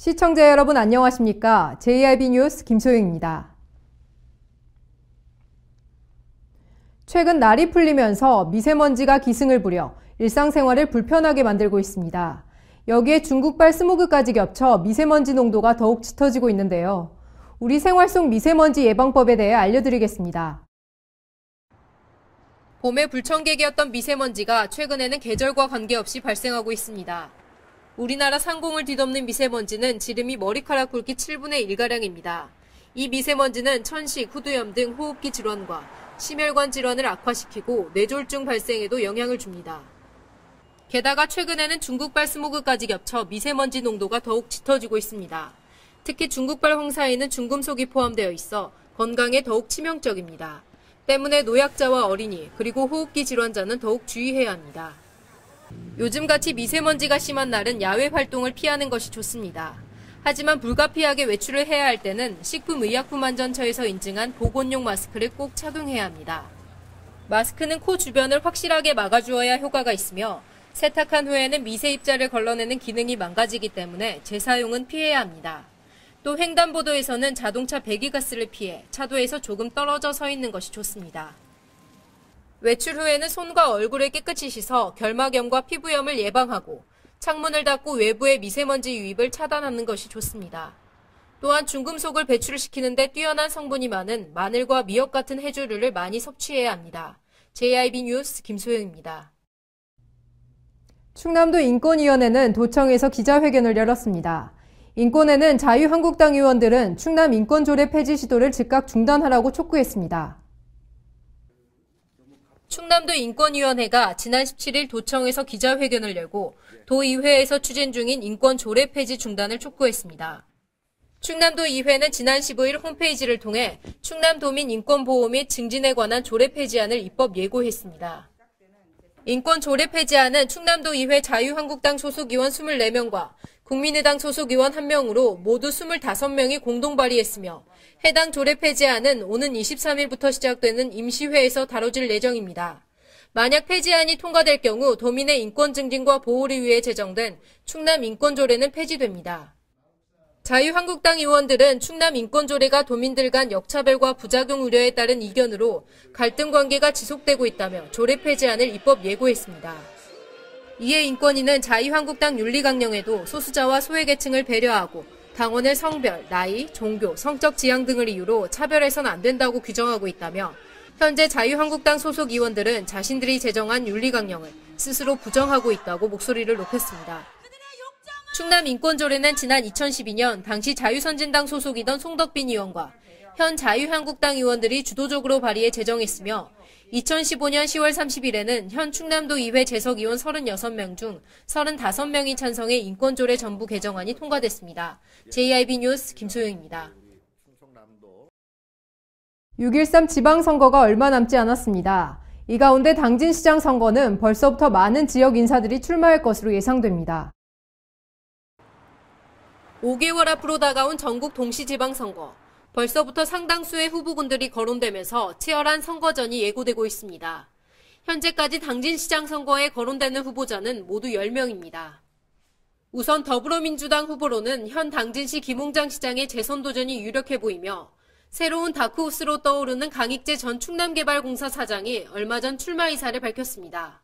시청자 여러분 안녕하십니까? JIB 뉴스 김소영입니다. 최근 날이 풀리면서 미세먼지가 기승을 부려 일상생활을 불편하게 만들고 있습니다. 여기에 중국발 스모그까지 겹쳐 미세먼지 농도가 더욱 짙어지고 있는데요. 우리 생활 속 미세먼지 예방법에 대해 알려드리겠습니다. 봄에 불청객이었던 미세먼지가 최근에는 계절과 관계없이 발생하고 있습니다. 우리나라 상공을 뒤덮는 미세먼지는 지름이 머리카락 굵기 7분의 1가량입니다. 이 미세먼지는 천식, 후두염 등 호흡기 질환과 심혈관 질환을 악화시키고 뇌졸중 발생에도 영향을 줍니다. 게다가 최근에는 중국발 스모그까지 겹쳐 미세먼지 농도가 더욱 짙어지고 있습니다. 특히 중국발 황사에는 중금속이 포함되어 있어 건강에 더욱 치명적입니다. 때문에 노약자와 어린이, 그리고 호흡기 질환자는 더욱 주의해야 합니다. 요즘같이 미세먼지가 심한 날은 야외 활동을 피하는 것이 좋습니다. 하지만 불가피하게 외출을 해야 할 때는 식품의약품안전처에서 인증한 보건용 마스크를 꼭 착용해야 합니다. 마스크는 코 주변을 확실하게 막아주어야 효과가 있으며 세탁한 후에는 미세 입자를 걸러내는 기능이 망가지기 때문에 재사용은 피해야 합니다. 또 횡단보도에서는 자동차 배기가스를 피해 차도에서 조금 떨어져 서 있는 것이 좋습니다. 외출 후에는 손과 얼굴을 깨끗이 씻어 결막염과 피부염을 예방하고 창문을 닫고 외부의 미세먼지 유입을 차단하는 것이 좋습니다. 또한 중금속을 배출시키는 데 뛰어난 성분이 많은 마늘과 미역 같은 해조류를 많이 섭취해야 합니다. JIB 뉴스 김소영입니다. 충남도 인권위원회는 도청에서 기자회견을 열었습니다. 인권회는 자유한국당 의원들은 충남 인권조례 폐지 시도를 즉각 중단하라고 촉구했습니다. 충남도 인권위원회가 지난 17일 도청에서 기자회견을 열고 도의회에서 추진 중인 인권조례 폐지 중단을 촉구했습니다. 충남도 의회는 지난 15일 홈페이지를 통해 충남도민 인권보호 및 증진에 관한 조례 폐지안을 입법 예고했습니다. 인권조례 폐지안은 충남도 의회 자유한국당 소속 의원 24명과 국민의당 소속 의원 1명으로 모두 25명이 공동 발의했으며 해당 조례 폐지안은 오는 23일부터 시작되는 임시회에서 다뤄질 예정입니다. 만약 폐지안이 통과될 경우 도민의 인권 증진과 보호를 위해 제정된 충남 인권조례는 폐지됩니다. 자유한국당 의원들은 충남 인권조례가 도민들 간 역차별과 부작용 우려에 따른 이견으로 갈등 관계가 지속되고 있다며 조례 폐지안을 입법 예고했습니다. 이에 인권위는 자유한국당 윤리강령에도 소수자와 소외계층을 배려하고 당원을 성별, 나이, 종교, 성적 지향 등을 이유로 차별해선 안 된다고 규정하고 있다며 현재 자유한국당 소속 의원들은 자신들이 제정한 윤리강령을 스스로 부정하고 있다고 목소리를 높였습니다. 충남 인권조례는 지난 2012년 당시 자유선진당 소속이던 송덕빈 의원과 현 자유한국당 의원들이 주도적으로 발의해 제정했으며 2015년 10월 30일에는 현 충남도 의회 재석 의원 36명 중 35명이 찬성해 인권조례 전부 개정안이 통과됐습니다. JIB 뉴스 김소영입니다. 6.13 지방선거가 얼마 남지 않았습니다. 이 가운데 당진시장 선거는 벌써부터 많은 지역 인사들이 출마할 것으로 예상됩니다. 5개월 앞으로 다가온 전국 동시지방선거. 벌써부터 상당수의 후보군들이 거론되면서 치열한 선거전이 예고되고 있습니다. 현재까지 당진시장 선거에 거론되는 후보자는 모두 10명입니다. 우선 더불어민주당 후보로는 현 당진시 김홍장 시장의 재선 도전이 유력해 보이며 새로운 다크호스로 떠오르는 강익재 전 충남개발공사 사장이 얼마 전 출마 의사를 밝혔습니다.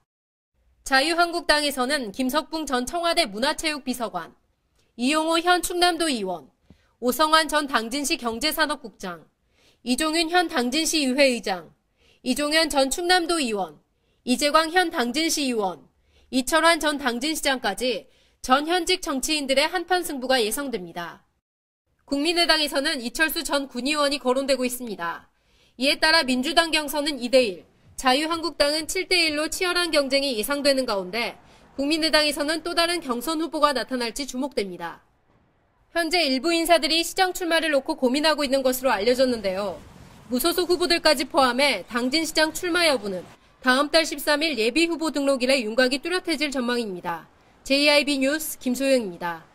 자유한국당에서는 김석붕 전 청와대 문화체육비서관, 이용호 현 충남도 의원, 오성환 전 당진시 경제산업국장, 이종윤 현 당진시 의회의장, 이종현 전 충남도 의원, 이재광 현 당진시 의원, 이철환 전 당진시장까지 전 현직 정치인들의 한판 승부가 예상됩니다. 국민의당에서는 이철수 전 군의원이 거론되고 있습니다. 이에 따라 민주당 경선은 2대1, 자유한국당은 7대1로 치열한 경쟁이 예상되는 가운데 국민의당에서는 또 다른 경선 후보가 나타날지 주목됩니다. 현재 일부 인사들이 시장 출마를 놓고 고민하고 있는 것으로 알려졌는데요. 무소속 후보들까지 포함해 당진시장 출마 여부는 다음 달 13일 예비 후보 등록일에 윤곽이 뚜렷해질 전망입니다. JIB 뉴스 김소영입니다.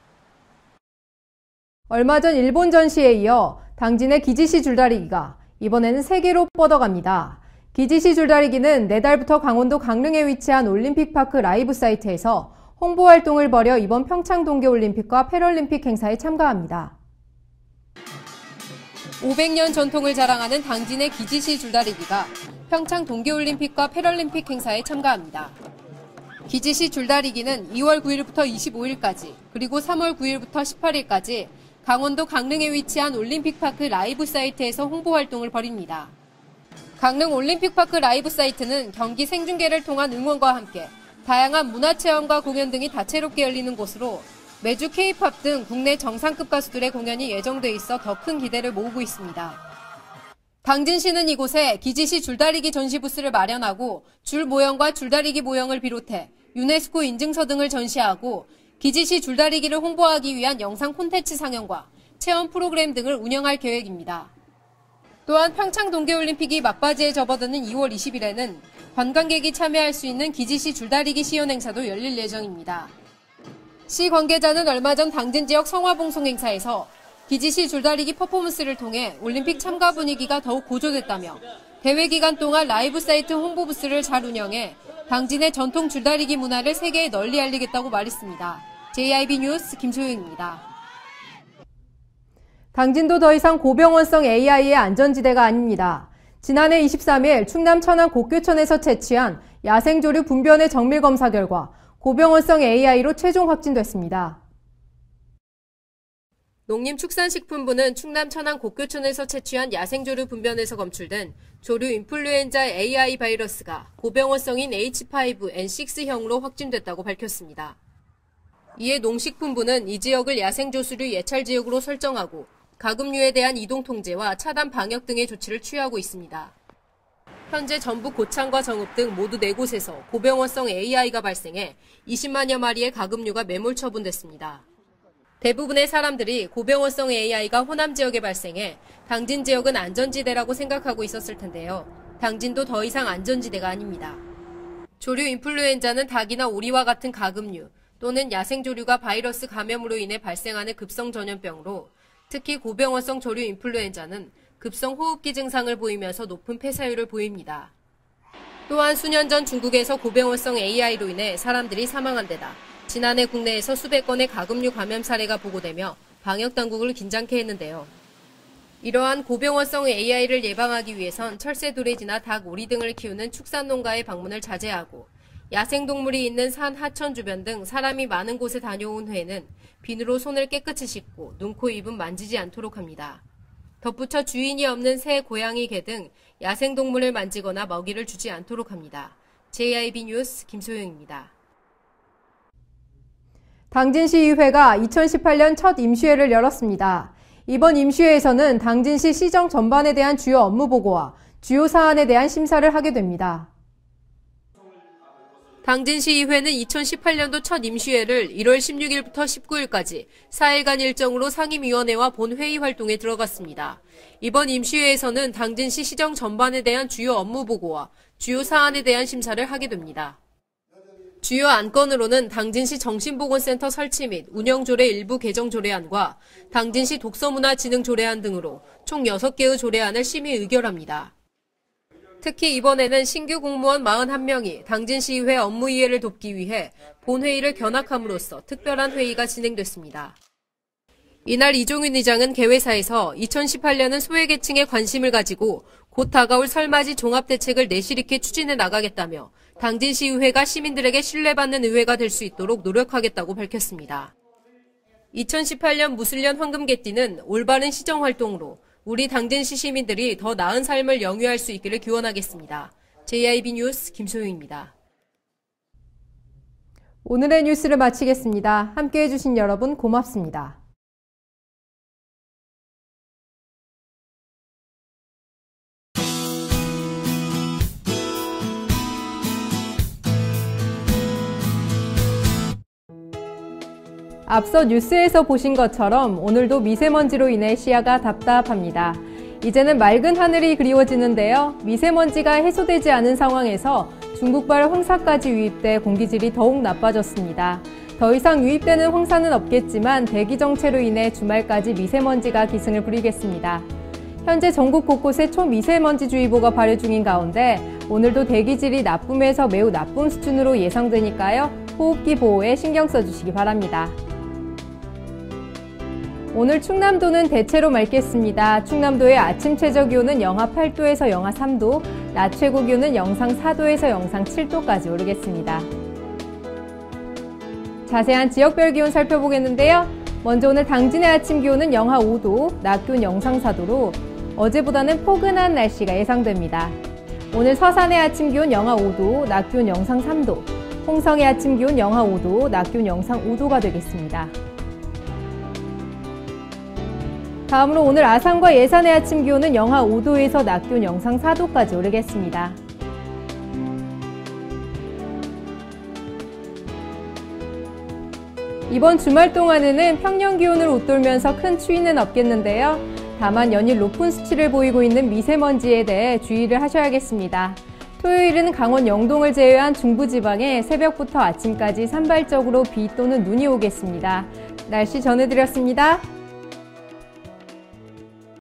얼마 전 일본 전시에 이어 당진의 기지시 줄다리기가 이번에는 세계로 뻗어갑니다. 기지시 줄다리기는 내달부터 강원도 강릉에 위치한 올림픽파크 라이브 사이트에서 홍보 활동을 벌여 이번 평창 동계올림픽과 패럴림픽 행사에 참가합니다. 500년 전통을 자랑하는 당진의 기지시 줄다리기가 평창 동계올림픽과 패럴림픽 행사에 참가합니다. 기지시 줄다리기는 2월 9일부터 25일까지 그리고 3월 9일부터 18일까지 강원도 강릉에 위치한 올림픽파크 라이브 사이트에서 홍보 활동을 벌입니다. 강릉 올림픽파크 라이브 사이트는 경기 생중계를 통한 응원과 함께 다양한 문화체험과 공연 등이 다채롭게 열리는 곳으로 매주 K-팝 등 국내 정상급 가수들의 공연이 예정돼 있어 더 큰 기대를 모으고 있습니다. 당진시는 이곳에 기지시 줄다리기 전시 부스를 마련하고 줄 모형과 줄다리기 모형을 비롯해 유네스코 인증서 등을 전시하고 기지시 줄다리기를 홍보하기 위한 영상 콘텐츠 상영과 체험 프로그램 등을 운영할 계획입니다. 또한 평창 동계올림픽이 막바지에 접어드는 2월 20일에는 관광객이 참여할 수 있는 기지시 줄다리기 시연 행사도 열릴 예정입니다. 시 관계자는 얼마 전 당진 지역 성화봉송 행사에서 기지시 줄다리기 퍼포먼스를 통해 올림픽 참가 분위기가 더욱 고조됐다며 대회 기간 동안 라이브 사이트 홍보 부스를 잘 운영해 당진의 전통 줄다리기 문화를 세계에 널리 알리겠다고 말했습니다. JIB 뉴스 김소영입니다. 당진도 더 이상 고병원성 AI의 안전지대가 아닙니다. 지난해 23일 충남 천안 곡교천에서 채취한 야생조류 분변의 정밀 검사 결과 고병원성 AI로 최종 확진됐습니다. 농림축산식품부는 충남 천안 곡교천에서 채취한 야생조류 분변에서 검출된 조류 인플루엔자 AI 바이러스가 고병원성인 H5N6형으로 확진됐다고 밝혔습니다. 이에 농식품부는 이 지역을 야생조수류 예찰지역으로 설정하고 가금류에 대한 이동 통제와 차단 방역 등의 조치를 취하고 있습니다. 현재 전북 고창과 정읍 등 모두 4곳에서 고병원성 AI가 발생해 20만여 마리의 가금류가 매몰 처분됐습니다. 대부분의 사람들이 고병원성 AI가 호남 지역에 발생해 당진 지역은 안전지대라고 생각하고 있었을 텐데요. 당진도 더 이상 안전지대가 아닙니다. 조류 인플루엔자는 닭이나 오리와 같은 가금류 또는 야생조류가 바이러스 감염으로 인해 발생하는 급성 전염병으로 특히 고병원성 조류 인플루엔자는 급성 호흡기 증상을 보이면서 높은 폐사율을 보입니다. 또한 수년 전 중국에서 고병원성 AI로 인해 사람들이 사망한 데다 지난해 국내에서 수백 건의 가금류 감염 사례가 보고되며 방역당국을 긴장케 했는데요. 이러한 고병원성 AI를 예방하기 위해선 철새도래지나 닭, 오리 등을 키우는 축산농가의 방문을 자제하고 야생동물이 있는 산, 하천 주변 등 사람이 많은 곳에 다녀온 후에는 비누로 손을 깨끗이 씻고 눈, 코, 입은 만지지 않도록 합니다. 덧붙여 주인이 없는 새, 고양이, 개 등 야생동물을 만지거나 먹이를 주지 않도록 합니다. JIB 뉴스 김소영입니다. 당진시의회가 2018년 첫 임시회를 열었습니다. 이번 임시회에서는 당진시 시정 전반에 대한 주요 업무 보고와 주요 사안에 대한 심사를 하게 됩니다. 당진시의회는 2018년도 첫 임시회를 1월 16일부터 19일까지 4일간 일정으로 상임위원회와 본회의 활동에 들어갔습니다. 이번 임시회에서는 당진시 시정 전반에 대한 주요 업무 보고와 주요 사안에 대한 심사를 하게 됩니다. 주요 안건으로는 당진시 정신보건센터 설치 및 운영조례 일부 개정 조례안과 당진시 독서문화진흥 조례안 등으로 총 6개의 조례안을 심의 의결합니다. 특히 이번에는 신규 공무원 41명이 당진시의회 업무 이해를 돕기 위해 본회의를 견학함으로써 특별한 회의가 진행됐습니다. 이날 이종윤 의장은 개회사에서 2018년은 소외계층에 관심을 가지고 곧 다가올 설맞이 종합대책을 내실 있게 추진해 나가겠다며 당진시의회가 시민들에게 신뢰받는 의회가 될 수 있도록 노력하겠다고 밝혔습니다. 2018년 무술년 황금개띠는 올바른 시정활동으로 우리 당진시 시민들이 더 나은 삶을 영위할 수 있기를 기원하겠습니다. JIB 뉴스 김소영입니다. 오늘의 뉴스를 마치겠습니다. 함께해 주신 여러분 고맙습니다. 앞서 뉴스에서 보신 것처럼 오늘도 미세먼지로 인해 시야가 답답합니다. 이제는 맑은 하늘이 그리워지는데요. 미세먼지가 해소되지 않은 상황에서 중국발 황사까지 유입돼 공기질이 더욱 나빠졌습니다. 더 이상 유입되는 황사는 없겠지만 대기 정체로 인해 주말까지 미세먼지가 기승을 부리겠습니다. 현재 전국 곳곳에 초미세먼지주의보가 발효 중인 가운데 오늘도 대기질이 나쁨에서 매우 나쁨 수준으로 예상되니까요. 호흡기 보호에 신경 써주시기 바랍니다. 오늘 충남도는 대체로 맑겠습니다. 충남도의 아침 최저 기온은 영하 8도에서 영하 3도, 낮 최고 기온은 영상 4도에서 영상 7도까지 오르겠습니다. 자세한 지역별 기온 살펴보겠는데요. 먼저 오늘 당진의 아침 기온은 영하 5도, 낮 기온 영상 4도로 어제보다는 포근한 날씨가 예상됩니다. 오늘 서산의 아침 기온 영하 5도, 낮 기온 영상 3도, 홍성의 아침 기온 영하 5도, 낮 기온 영상 5도가 되겠습니다. 다음으로 오늘 아산과 예산의 아침 기온은 영하 5도에서 낮 기온 영상 4도까지 오르겠습니다. 이번 주말 동안에는 평년 기온을 웃돌면서 큰 추위는 없겠는데요. 다만 연일 높은 수치를 보이고 있는 미세먼지에 대해 주의를 하셔야겠습니다. 토요일은 강원 영동을 제외한 중부지방에 새벽부터 아침까지 산발적으로 비 또는 눈이 오겠습니다. 날씨 전해드렸습니다.